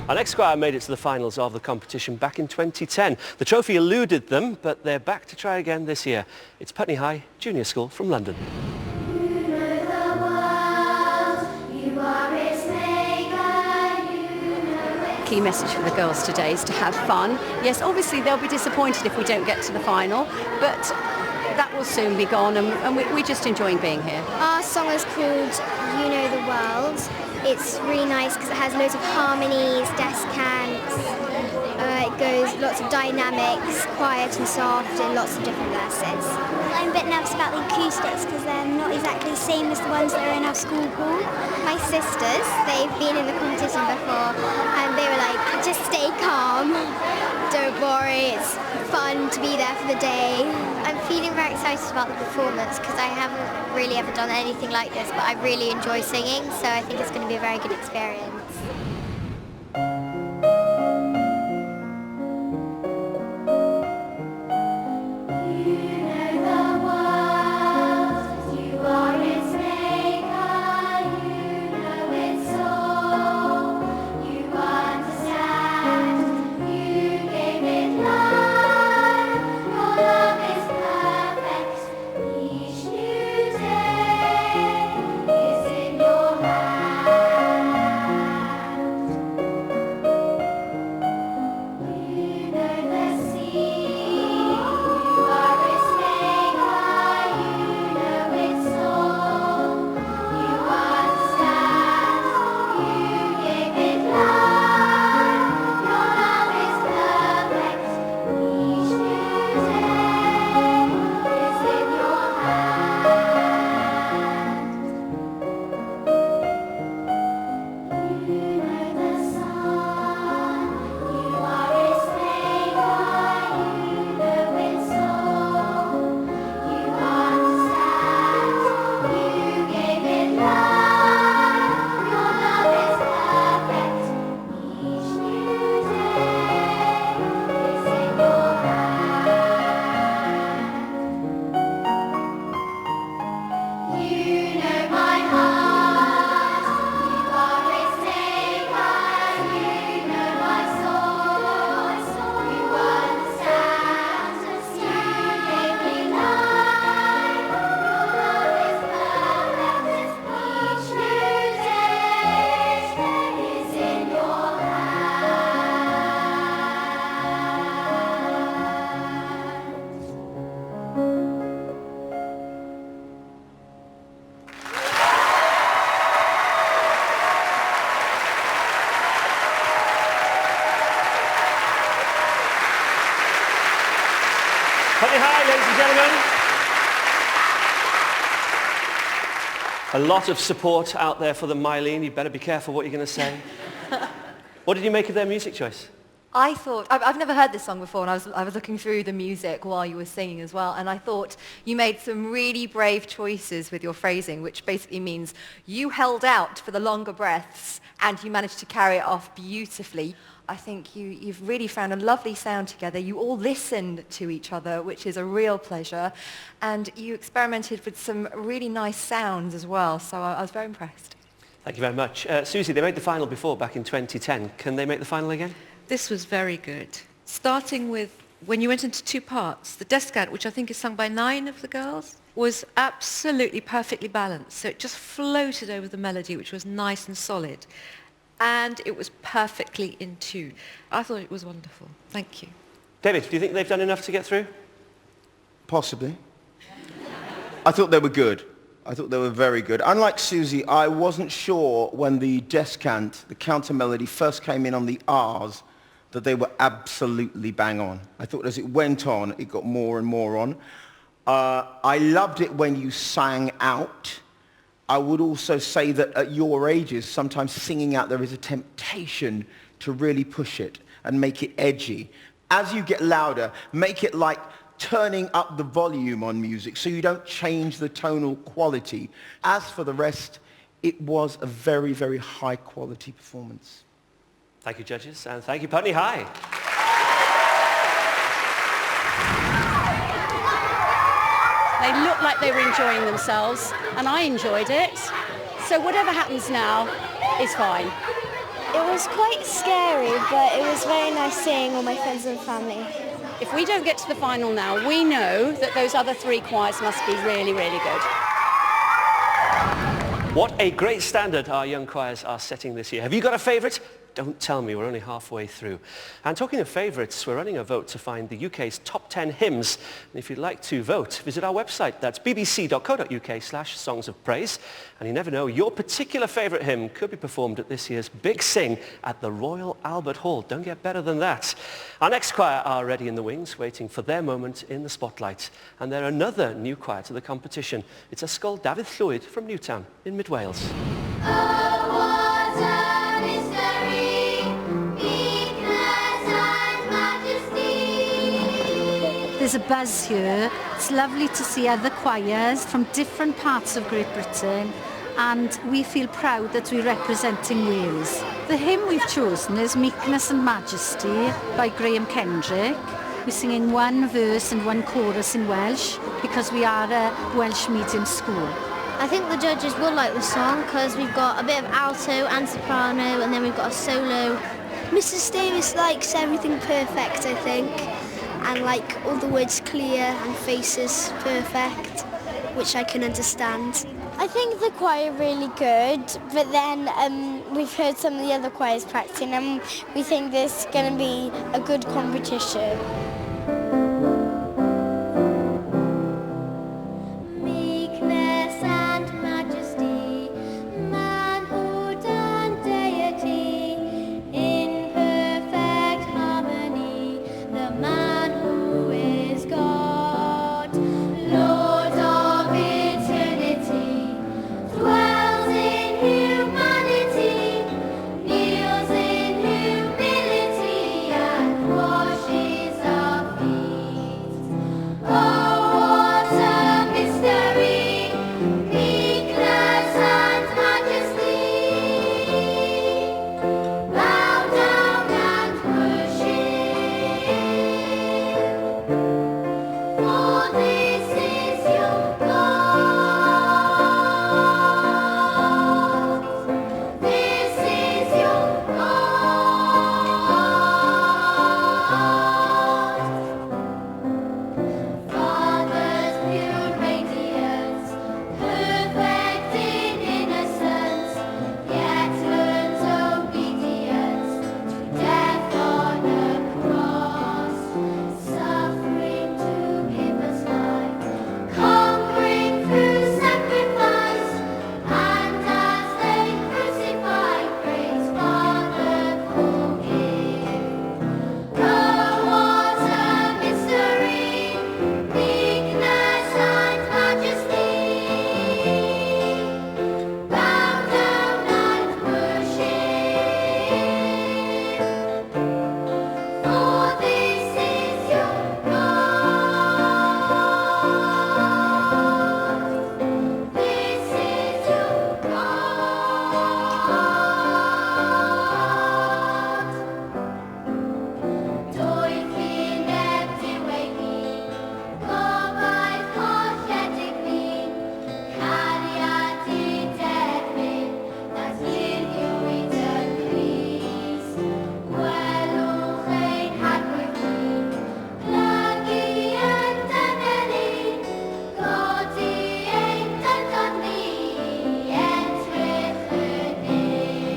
Our next choir made it to the finals of the competition back in 2010. The trophy eluded them, but they're back to try again this year. It's Putney High Junior School from London. Key message for the girls today is to have fun. Yes, obviously they'll be disappointed if we don't get to the final, but that will soon be gone, and we're just enjoying being here. Our song is called You Know the World. It's really nice because it has loads of harmonies, descants, it goes lots of dynamics, quiet and soft, in lots of different verses. I'm a bit nervous about the acoustics because they're not exactly the same as the ones that are in our school hall. My sisters, they've been in the competition before and they were like, just stay calm, don't worry, it's fun to be there for the day. I'm feeling very excited about the performance because I haven't really ever done anything like this, but I really enjoy singing, so I think it's going to be a very good experience. Putney High, ladies and gentlemen. A lot of support out there for the Mylene. You better be careful what you're going to say. What did you make of their music choice? I thought, I've never heard this song before, and I was looking through the music while you were singing as well, and I thought you made some really brave choices with your phrasing, which basically means you held out for the longer breaths and you managed to carry it off beautifully. I think you've really found a lovely sound together. You all listened to each other, which is a real pleasure, and you experimented with some really nice sounds as well, so I was very impressed. Thank you very much. Susie, they made the final before, back in 2010. Can they make the final again? This was very good. Starting with, when you went into two parts, the descant, which I think is sung by 9 of the girls, was absolutely perfectly balanced. So it just floated over the melody, which was nice and solid. And it was perfectly in tune. I thought it was wonderful. Thank you. David, do you think they've done enough to get through? Possibly. I thought they were good. I thought they were very good. Unlike Susie, I wasn't sure when the descant, the counter melody, first came in on the R's, that they were absolutely bang on. I thought as it went on, it got more and more on. I loved it when you sang out. I would also say that at your ages, sometimes singing out there is a temptation to really push it and make it edgy. As you get louder, make it like turning up the volume on music so you don't change the tonal quality. As for the rest, it was a very, very high quality performance. Thank you, judges, and thank you, Putney High. They looked like they were enjoying themselves, and I enjoyed it. So whatever happens now is fine. It was quite scary, but it was very nice seeing all my friends and family. If we don't get to the final now, we know that those other 3 choirs must be really, really good. What a great standard our young choirs are setting this year. Have you got a favourite? Don't tell me, we're only halfway through. And talking of favourites, we're running a vote to find the UK's top 10 hymns. And if you'd like to vote, visit our website. That's bbc.co.uk/songs of praise. And you never know, your particular favourite hymn could be performed at this year's Big Sing at the Royal Albert Hall. Don't get better than that. Our next choir are ready in the wings, waiting for their moment in the spotlight. And they're another new choir to the competition. It's Ysgol Dafydd Llwyd from Newtown in Mid Wales. There's a buzz here. It's lovely to see other choirs from different parts of Great Britain, and we feel proud that we're representing Wales. The hymn we've chosen is Meekness and Majesty by Graham Kendrick. We're singing 1 verse and 1 chorus in Welsh because we are a Welsh medium school. I think the judges will like the song because we've got a bit of alto and soprano, and then we've got a solo. Mrs. Davis likes everything perfect, I think, and like all the words clear and faces perfect, which I can understand. I think the choir are really good, but then we've heard some of the other choirs practicing, and we think this is going to be a good competition. Meekness and majesty, manhood and deity, in perfect harmony, the man who is God, Lord of eternity, dwells in humanity, kneels in humility, and washes our feet. Oh, what a mystery, meekness and majesty. Bow down and worship, for this is your God. This is your God. Father's pure radiance, perfect in innocence, yet learns obedience to death on a cross, suffering to give us life, conquering through sacrifice, and as they crucified, praise Father, forgive. Oh, what a mystery, meekness and majesty. Bow down and worship, for this is your God. This is your God. Doethyn ebdiwegi, gobaith holledig, cariad I derfyn, that luniwyd yn Crist. Gwelwch ein hagwedd ni, plygu yn dyneru, godi ein dydod ni, edrych yn ef.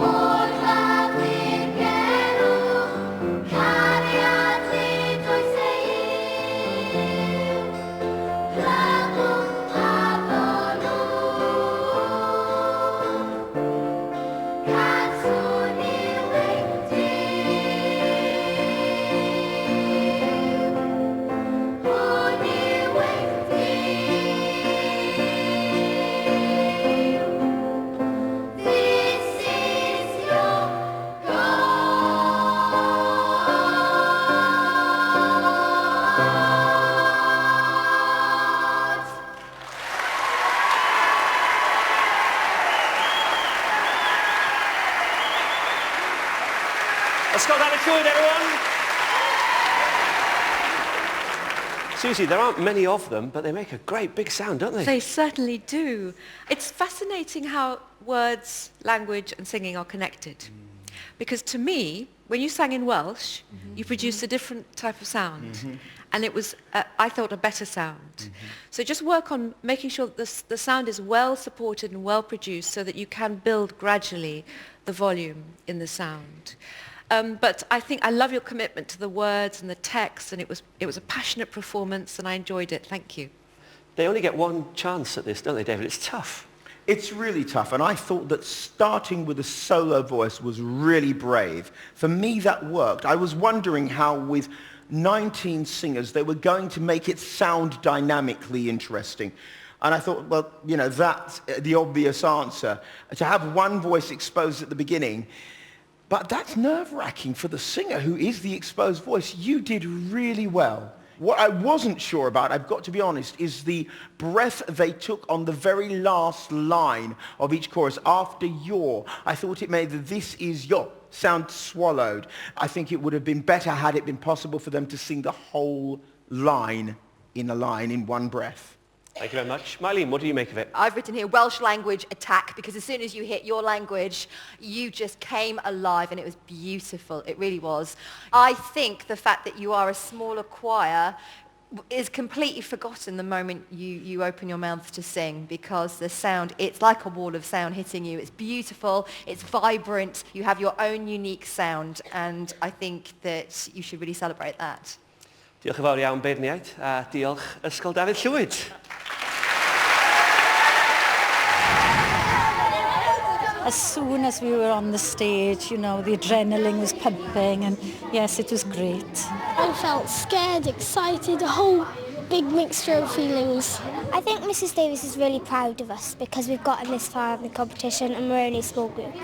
O'r lafur gerwch, cariad lyd oes ei yw, plygwch afon nhw, cadw'n i'w ein Duw, hwn yw ein Duw. This is your God. Ysgol Dafydd Llwyd, everyone. Susie, there aren't many of them, but they make a great big sound, don't they? They certainly do. It's fascinating how words, language and singing are connected. Because to me, when you sang in Welsh, you produced a different type of sound. And it was, I thought, a better sound. So just work on making sure that the sound is well supported and well produced so that you can build gradually the volume in the sound. But I love your commitment to the words and the text, and it was a passionate performance, and I enjoyed it. Thank you. They only get one chance at this, don't they, David? It's tough. It's really tough, and I thought that starting with a solo voice was really brave. For me, that worked. I was wondering how with 19 singers they were going to make it sound dynamically interesting. And I thought, well, you know, that's the obvious answer. To have one voice exposed at the beginning, but that's nerve-wracking for the singer who is the exposed voice. You did really well. What I wasn't sure about, I've got to be honest, is the breath they took on the very last line of each chorus after your. I thought it made the "this is your" sound swallowed. I think it would have been better had it been possible for them to sing the whole line in one breath. Thank you very much. Mylene, what do you make of it? I've written here Welsh language attack, because as soon as you hit your language, you just came alive and it was beautiful. It really was. I think the fact that you are a smaller choir is completely forgotten the moment you open your mouth to sing, because the sound, it's like a wall of sound hitting you. It's beautiful, it's vibrant, you have your own unique sound, and I think that you should really celebrate that. Diolch yn fawr iawn, beirniaid, a diolch Ysgol Dafydd Llwyd. As soon as we were on the stage, you know, the adrenaline was pumping, and yes, it was great. I felt scared, excited, a whole big mixture of feelings. I think Mrs. Davis is really proud of us because we've gotten this far in the competition and we're only a small group.